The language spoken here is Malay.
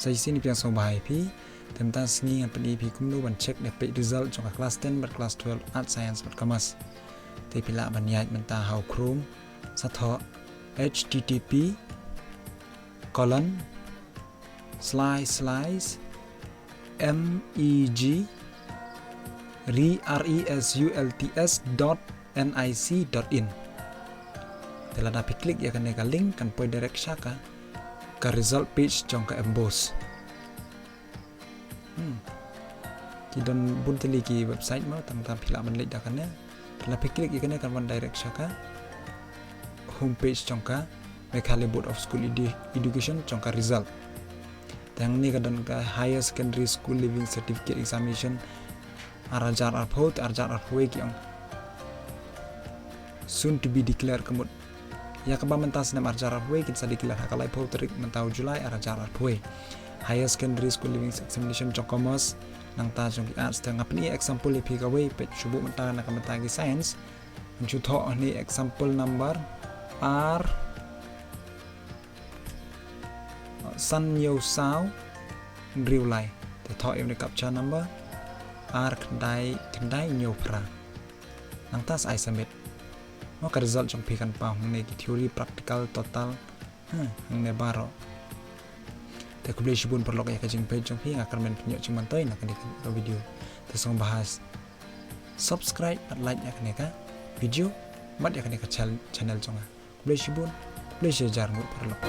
Saya sini piang song bahai pi tentang sengi ngan peni pi kumno ban check de pe result jong kelas 10 ber kelas 12 art science ber kamas te pila ban yai mentah how chrome satho http colon slice meg results.nic.in telah dapat klik ya kan nega link kan poi direct syaka ke result page jong ke emboss kidon bunteli ki website mau tentang pila ban lek dakannya telah klik ya kan kan ban direct syaka homepage jong ka Meghalaya Board of School Education jong ka result yang ni kadang ka higher secondary school living certificate examination arajar arphot arjar arphoi ki ang soon to be declared kemud ya keba mentas nam arjar arphoi kin sa declare hakalai potrik mentau Julai arajar arphoi higher secondary school living examination jong commerce nang ta jong ki arts tang apni example li phika wei pet subu mentang nak mentang ki science ju tho ni example number r san yo sao riu lai te tho em ni captcha number r kendai nyo pra nang tas ai submit no ka result jong pi kan pa hung ne ki theory practical total hung ne baro te ku blei bun perlok ya ka jing page jong pi akan men punya cuman toy nak di video te song bahas subscribe at like ya kan ka video mat ya kan ka channel jong blei bun blei jar ngut perlok